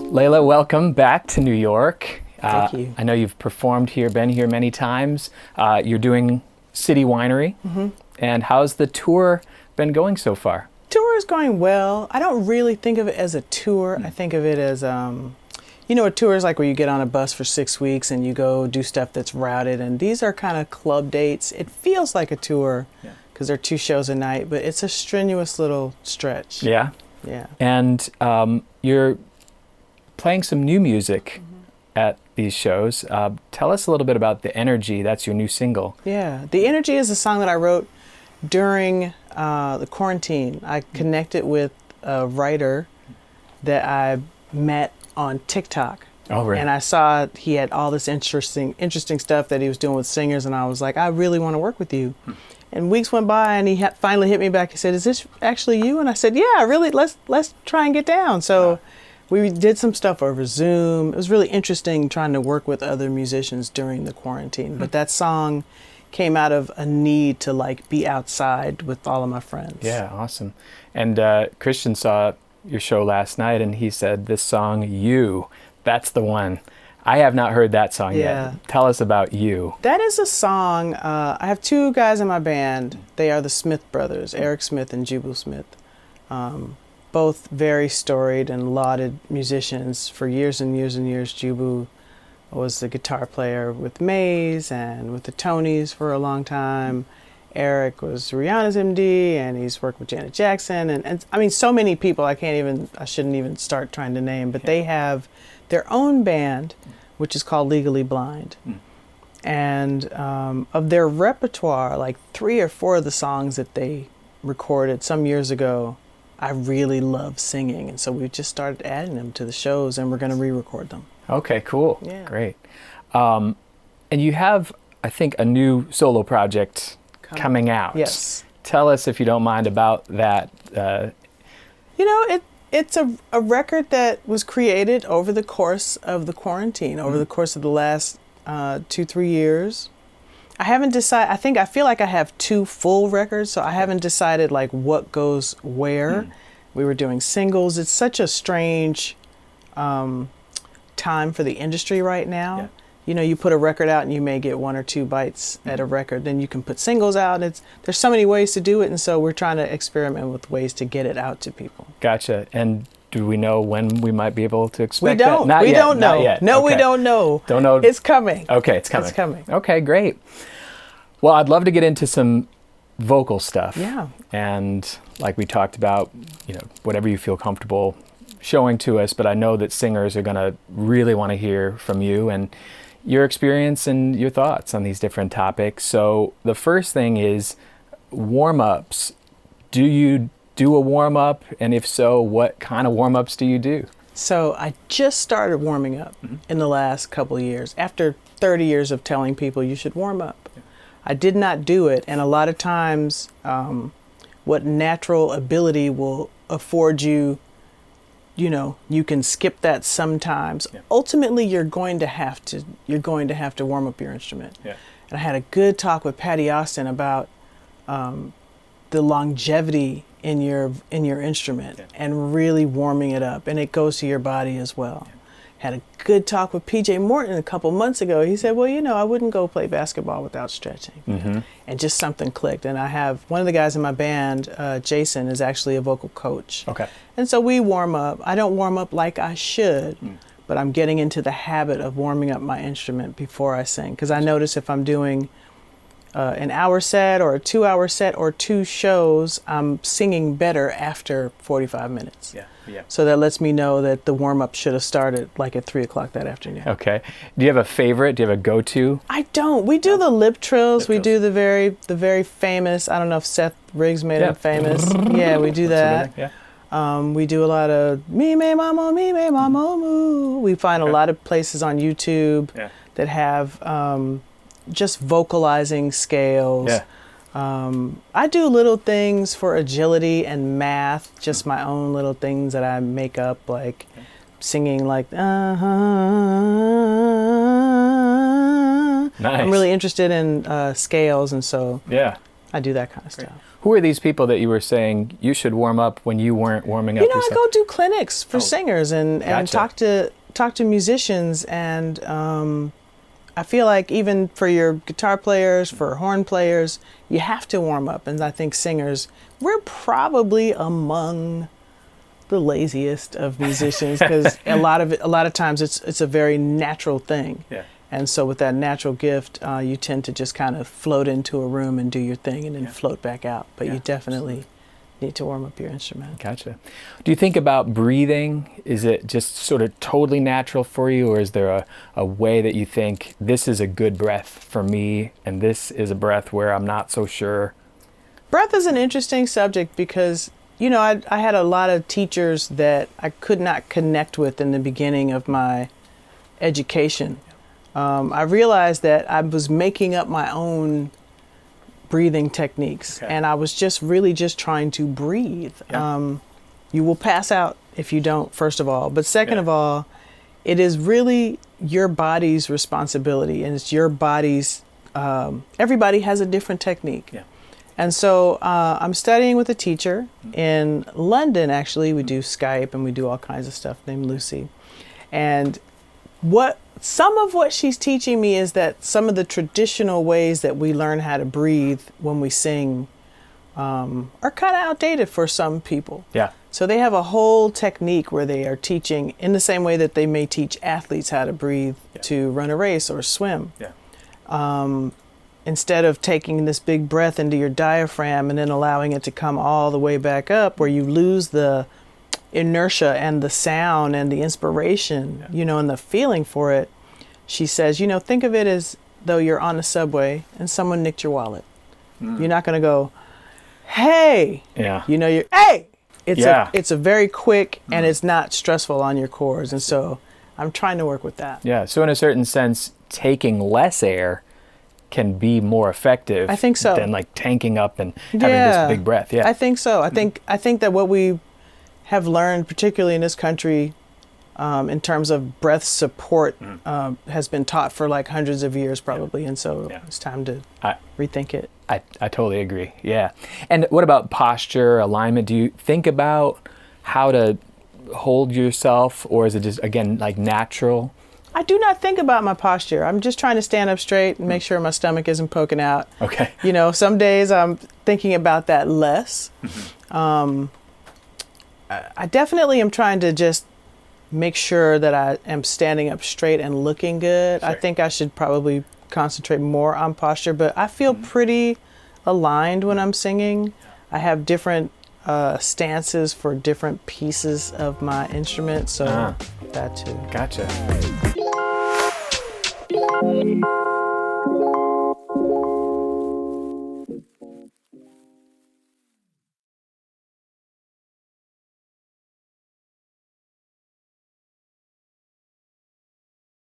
Lalah, welcome back to New York. Thank you. I know you've performed here, been here many times. You're doing City Winery. Mm-hmm. And how's the tour been going so far? Tour is going well. I don't really think of it as a tour. I think of it as, you know, a tour is like where you get on a bus for 6 weeks and you go do stuff that's routed. And these are kind of club dates. It feels like a tour because there are 2 shows a night, but it's a strenuous little stretch. Yeah? Yeah. And you're playing some new music at these shows. Tell us a little bit about The Energy. That's your new single. Yeah. The Energy is a song that I wrote during the quarantine. I connected with a writer that I met on TikTok. Oh, really? And I saw he had all this interesting stuff that he was doing with singers, and I was like, I really want to work with you. And weeks went by, and he finally hit me back. He said, "Is this actually you?" And I said, "Yeah, really. Let's try and get down." So we did some stuff over Zoom. It was really interesting trying to work with other musicians during the quarantine. But that song came out of a need to like be outside with all of my friends. Yeah, awesome. And Christian saw your show last night, and he said this song, "You," that's the one. I have not heard that song yet. Tell us about You. That is a song. I have 2 guys in my band. They are the Smith brothers, Eric Smith and Jubu Smith. Both very storied and lauded musicians for years and years and years. Jubu was the guitar player with Maze and with the Tonys for a long time. Eric was Rihanna's MD, and he's worked with Janet Jackson. And I mean, so many people I shouldn't even start trying to name, but they have their own band, which is called Legally Blind. And of their repertoire, like 3 or 4 of the songs that they recorded some years ago, I really love singing, and so we just started adding them to the shows, and we're going to re-record them. Okay, cool. Yeah. Great. And you have, I think, a new solo project coming out. Yes. Tell us, if you don't mind, about that. You know, it's a record that was created over the course of the quarantine, over the course of the last 2-3 years. I haven't decided. I feel like I have 2 full records, so I haven't decided like what goes where. We were doing singles. It's such a strange time for the industry right now. Yeah. You know, you put a record out and you may get 1 or 2 bites at a record. Then you can put singles out. There's so many ways to do it, and so we're trying to experiment with ways to get it out to people. Gotcha. And do we know when we might be able to expect we don't. that? Not we yet. don't know. Not yet. No, okay. we don't know. Don't know. It's coming. Okay, it's coming. It's coming. Okay, great. Well, I'd love to get into some vocal stuff. Yeah. And like we talked about, you know, whatever you feel comfortable showing to us, but I know that singers are going to really want to hear from you and your experience and your thoughts on these different topics. So the first thing is warm-ups. Do you do a warm-up? And if so, what kind of warm-ups do you do? So I just started warming up in the last couple of years. After 30 years of telling people you should warm up. I did not do it. And a lot of times what natural ability will afford you, you know, you can skip that sometimes. Yeah. Ultimately, you're going to have to warm up your instrument. Yeah. And I had a good talk with Patty Austin about the longevity in your instrument and really warming it up, and it goes to your body as well. Yeah. Had a good talk with PJ Morton a couple months ago. He said, well, you know, I wouldn't go play basketball without stretching. And just something clicked. And I have one of the guys in my band, Jason, is actually a vocal coach. Okay. And so we warm up. I don't warm up like I should, but I'm getting into the habit of warming up my instrument before I sing. Because I notice if I'm doing an hour set or a 2-hour set or 2 shows, I'm singing better after 45 minutes. Yeah. So that lets me know that the warm-up should have started like at 3 o'clock that afternoon. Okay. Do you have a favorite? Do you have a go-to? I don't. We do the lip trills. We do the very famous, I don't know if Seth Riggs made it famous. Yeah, we do that. Yeah. We do a lot of me, me, mama, moo. We find a lot of places on YouTube that have just vocalizing scales. Yeah. I do little things for agility and math, just my own little things that I make up, like singing like, Nice. I'm really interested in scales, and so I do that kind of stuff. Who are these people that you were saying you should warm up when you weren't warming up? You know, I yourself? go do clinics for singers and Gotcha. talk to musicians, and I feel like even for your guitar players, for horn players, you have to warm up. And I think singers, we're probably among the laziest of musicians, because a lot of times it's a very natural thing. Yeah. And so with that natural gift, you tend to just kind of float into a room and do your thing and then float back out. But you definitely need to warm up your instrument. Gotcha. Do you think about breathing? Is it just sort of totally natural for you, or is there a way that you think this is a good breath for me and this is a breath where I'm not so sure? Breath is an interesting subject because, you know, I had a lot of teachers that I could not connect with in the beginning of my education. I realized that I was making up my own breathing techniques, and I was just trying to breathe. Yeah. You will pass out if you don't, first of all. But second of all, it is really your body's responsibility, and it's your body's, everybody has a different technique. Yeah. And so I'm studying with a teacher in London, actually. We do Skype and we do all kinds of stuff, named Lucy. And some of what she's teaching me is that some of the traditional ways that we learn how to breathe when we sing are kind of outdated for some people. Yeah. So they have a whole technique where they are teaching in the same way that they may teach athletes how to breathe to run a race or swim. Yeah. Instead of taking this big breath into your diaphragm and then allowing it to come all the way back up, where you lose the inertia and the sound and the inspiration, you know, and the feeling for it. She says, you know, think of it as though you're on the subway and someone nicked your wallet. You're not going to go, hey, you know, you're, hey, it's a very quick and it's not stressful on your cords. And so I'm trying to work with that. Yeah. So in a certain sense, taking less air can be more effective. I think so. Than like tanking up and having this big breath. Yeah. I think so. I think that what we have learned, particularly in this country, in terms of breath support, has been taught for like hundreds of years probably. And so it's time to rethink it. I totally agree. Yeah. And what about posture, alignment? Do you think about how to hold yourself, or is it just, again, like natural? I do not think about my posture. I'm just trying to stand up straight and make sure my stomach isn't poking out. Okay. You know, some days I'm thinking about that less. I definitely am trying to just make sure that I am standing up straight and looking good. Sure. I think I should probably concentrate more on posture, but I feel pretty aligned when I'm singing. I have different stances for different pieces of my instrument, so that too. Gotcha.